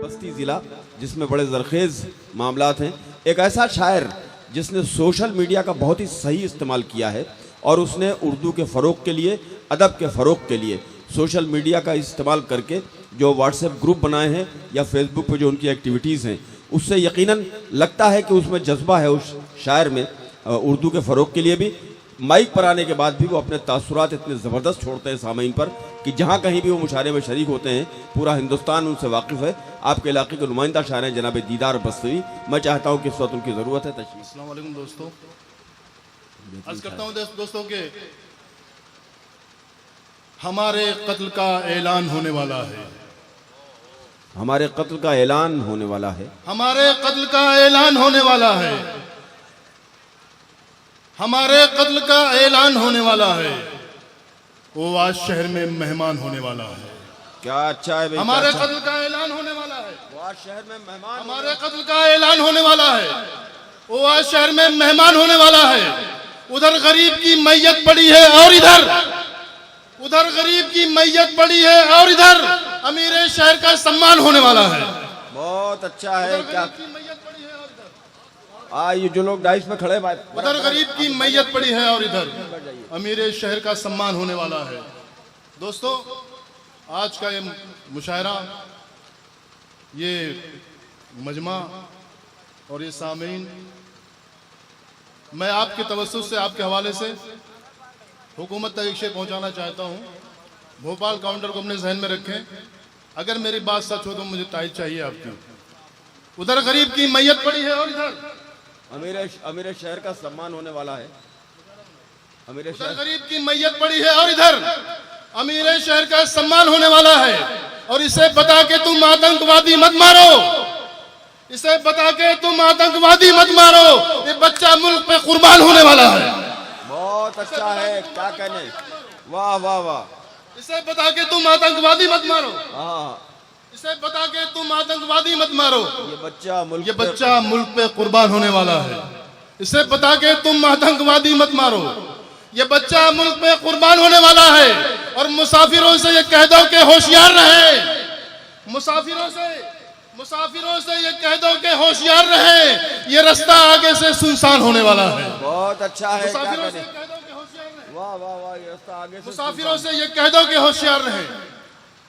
बस्ती ज़िला, जिसमें बड़े ज़रखेज़ मामलात हैं। एक ऐसा शायर जिसने सोशल मीडिया का बहुत ही सही इस्तेमाल किया है और उसने उर्दू के फ़रोग़ के लिए, अदब के फ़रोग़ के लिए सोशल मीडिया का इस्तेमाल करके जो व्हाट्सएप ग्रुप बनाए हैं या फेसबुक पे जो उनकी एक्टिविटीज़ हैं, उससे यकीनन लगता है कि उसमें जज्बा है उस शायर में उर्दू के फ़रोग़ के लिए भी। माइक पर आने के बाद भी वो अपने तासुरात इतने ज़बरदस्त छोड़ते हैं सामीन पर कि जहाँ कहीं भी वो मुशारे में शरीक होते हैं पूरा हिंदुस्तान उनसे वाकिफ़ है। आपके इलाके के नुमाइंदा शायर हैं जनाब दीदार बस्तवी। मैं चाहता हूँ कि इस वक्त उनकी ज़रूरत है। तशरीफ़। अस्सलाम वालेकुम दोस्तों, अर्ज़ करता हूँ दोस्तों के हमारे कत्ल का ऐलान होने वाला है। हमारे कत्ल का ऐलान होने वाला है। हमारे कत्ल का ऐलान होने वाला है। हमारे कत्ल का ऐलान होने वाला है। वो आज शहर में मेहमान होने वाला है। क्या अच्छा है भाई। हमारे कत्ल का ऐलान होने वाला है। वो आज शहर में मेहमान। हमारे कत्ल का ऐलान होने वाला है। वो आज शहर में मेहमान होने वाला है। उधर गरीब की मैयत पड़ी है और उधर गरीब की मैयत पड़ी है और इधर अमीर शहर का सम्मान होने वाला है। बहुत अच्छा है। क्या मैयत पड़ी है और ये जो लोग डाइस में खड़े भाई, उधर गरीब की मैयत पड़ी है और इधर अमीर शहर का सम्मान होने वाला है। दोस्तों, आज का ये मुशायरा, ये मजमा और ये सामीन, मैं आपके तवज्जुह से, आपके हवाले से हुकूमत तक एक शेर पहुंचाना चाहता हूं। भोपाल काउंटर को अपने जहन में रखें। अगर मेरी बात सच हो तो मुझे तायद चाहिए आपकी। उधर गरीब की मैयत पड़ी है और इधर अमीर शहर का सम्मान होने वाला है। उधर गरीब की मैयत पड़ी है और इधर अमीर शहर का सम्मान होने वाला है। और इसे बता के तुम आतंकवादी मत मारो, इसे बता के तुम आतंकवादी मत मारो। ये बच्चा मुल्क पे कुर्बान होने वाला है। बहुत अच्छा है। क्या कहने, वाह वाह वाह। इसे बता के तुम आतंकवादी मत मारो। हाँ, इसे बता के तुम आतंकवादी मत मारो। ये बच्चा मुल्क पे कुर्बान होने वाला है। इसे बता के तुम आतंकवादी मत मारो। ये बच्चा मुल्क पे कुर्बान होने वाला है। और मुसाफिरों से ये कह दो कि होशियार रहे। मुसाफिरों से ये कह दो कि होशियार रहे। ये रास्ता आगे से सुनसान होने वाला है। बहुत अच्छा है। मुसाफिरों से कह दो कि होशियार रहे। वाह वाह वाह। ये रास्ता आगे से, मुसाफिरों से ये कह दो कि होशियार रहे।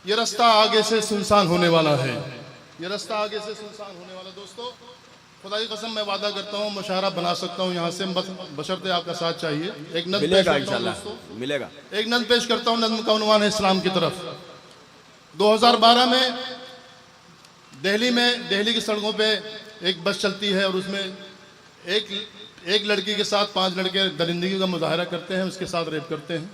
ये रास्ता आगे से सुनसान होने वाला है। ये रास्ता आगे से सुनसान होने वाला। दोस्तों, खुदा की कसम मैं वादा करता हूँ मुशायरा बना सकता हूँ यहाँ से, बशर्ते आपका साथ चाहिए। एक नज़्म मिलेगा इंशाल्लाह, मिलेगा। एक नज़्म पेश करता हूँ। नज़्म का उन्वान है इस्लाम की तरफ। 2012 में दिल्ली की सड़कों पे एक बस चलती है और उसमें एक लड़की के साथ 5 लड़के दरिंदगी का मुजाहरा करते हैं, उसके साथ रेप करते हैं।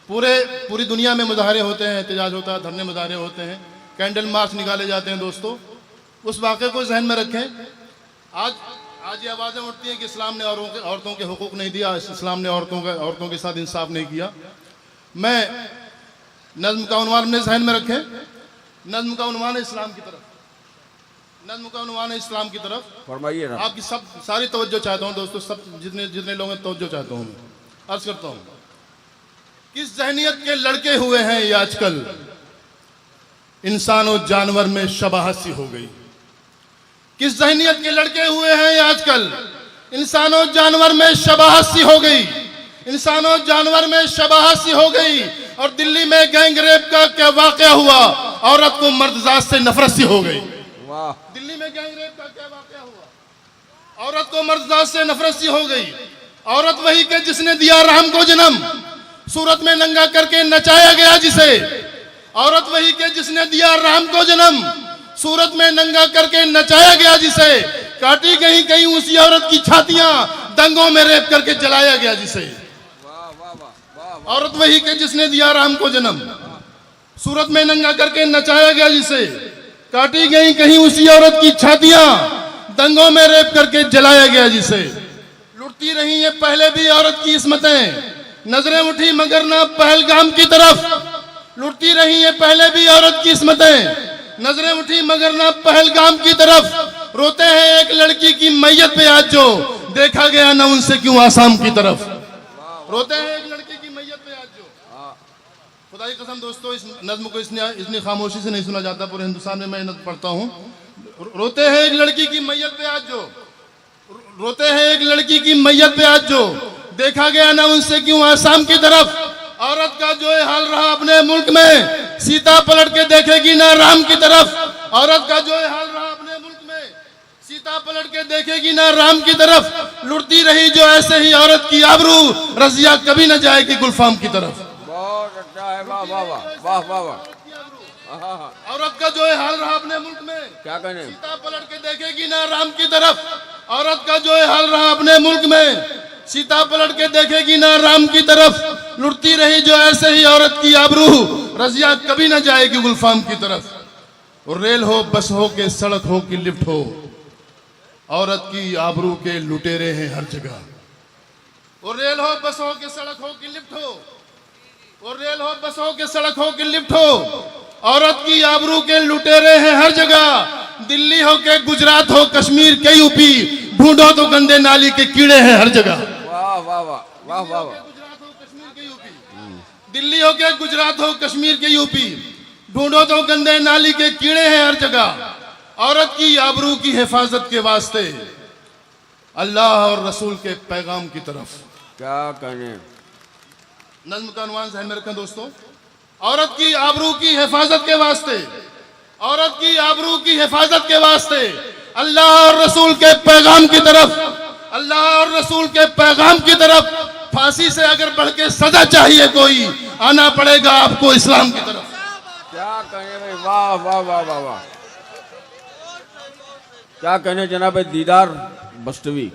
पूरी दुनिया में मुजाहरे होते हैं, एहतजाज होता है, धरने मुजाहरे होते हैं, कैंडल मार्च निकाले जाते हैं। दोस्तों, उस वाक़े को जहन में रखें। आज ये आवाज़ें उठती हैं कि इस्लाम ने औरतों के हुकूक नहीं दिया, इस्लाम ने औरतों के साथ इंसाफ नहीं किया। मैं नज़्म का उन्वान अपने जहन में रखें। नज़्म का उन्वान है इस्लाम की तरफ। नज़्म का उन्वान है इस्लाम की तरफ। फरमाइए। आपकी सारी तवज्जो चाहता हूँ दोस्तों, सब जितने लोग हैं तवज्जो चाहता हूँ। मैं अर्ज करता हूँ, किस जहनियत के लड़के हुए हैं ये आजकल, इंसान और जानवर में शबाहत सी हो गई। किस जहनियत के लड़के हुए हैं ये आजकल, इंसान और जानवर में शबाहत सी हो गई। इंसान और जानवर में शबाहत सी हो गई। और दिल्ली में गैंग रेप का क्या वाकया हुआ, औरत को मर्दजात से नफरत सी हो गई। दिल्ली में गैंग रेप का क्या वाकया हुआ, औरत को मर्दजात से नफरत सी हो गई। औरत वही के जिसने दिया राम को जन्म, सूरत में नंगा करके नचाया गया जिसे। औरत वही के जिसने दिया राम को जन्म, सूरत में नंगा करके नचाया गया जिसे। काटी गई कहीं उसी औरत की छातियां, दंगों में रेप करके जलाया गया जिसे। औरत वही के जिसने दिया राम को जन्म, सूरत में नंगा करके नचाया गया जिसे। काटी गई कहीं उसी औरत की छातियां, दंगों में रेप करके जलाया गया जिसे। लुटती रही ये पहले भी औरत की इस्मतें, नजरें उठी मगर ना पहलगाम की तरफ। लुटती रही ये पहले भी औरत की इस्मतें, नजरें उठी मगर ना पहलगाम की तरफ। रोते हैं एक लड़की की मैयत पे आज जो, देखा गया ना उनसे क्यों आसाम की तरफ। रोते हैं एक लड़की की मैयत पे आज जो, खुदा की कसम दोस्तों, इस नज्म को इतनी खामोशी से नहीं सुना जाता। पूरे हिंदुस्तान में मैं नज्म पढ़ता हूँ। रोते हैं एक लड़की की मैयत पे आज जो, रोते हैं एक लड़की की मैयत पे आज जो, देखा गया ना उनसे क्यों आसाम की तरफ। औरत का जो है हाल रहा अपने मुल्क में, सीता पलट के देखेगी ना राम की तरफ। औरत का जो है हाल रहा अपने मुल्क में, सीता पलट के देखेगी ना राम की तरफ। लुटती रही जो ऐसे ही औरत की आबरू, रजिया कभी न जाएगी गुलफाम की तरफ। बहुत अच्छा है, वाह वाह वाह वाह वाह वाह। औरत का जो है हाल रहा अपने मुल्क में, क्या कहने, सीता पलट के देखेगी ना राम की तरफ। औरत का जो है हाल रहा अपने मुल्क में, सीता पलट के देखेगी ना राम की तरफ। लुटती रही जो ऐसे ही औरत की आबरू, रजिया कभी ना जाएगी गुलफाम की तरफ। और रेल हो, बस हो के सड़क हो कि लिफ्ट हो, औरत की आबरू के लुटेरे हैं हर जगह। और रेल हो, बस हो के सड़क हो कि लिफ्ट हो, और रेल हो, बस हो के सड़क हो कि लिफ्ट हो, औरत की आबरू के लुटेरे हैं हर जगह। दिल्ली हो के गुजरात हो, कश्मीर के यूपी, ढूंढो तो गंदे नाली के कीड़े हैं हर जगह। वाह वाह वाह वाह वाह वाह। दिल्ली हो के गुजरात हो, कश्मीर के यूपी, ढूंढो तो गंदे नाली के कीड़े हैं हर जगह। औरत की आबरू की हिफाजत के वास्ते, अल्लाह और रसूल के पैगाम की तरफ। क्या कहने, नज्म का अनुवान ज़हन में रखें दोस्तों। औरत की आबरू की हिफाजत के वास्ते, औरत की आबरू की हिफाजत के वास्ते, अल्लाह और रसूल के पैगाम की तरफ, अल्लाह और रसूल के पैगाम की तरफ। फांसी से अगर बढ़ के सजा चाहिए कोई, आना पड़ेगा आपको इस्लाम की तरफ। क्या कहने भाई, वाह वाह वाह वाह वाह। क्या कहने जनाब दीदार बस्तवी।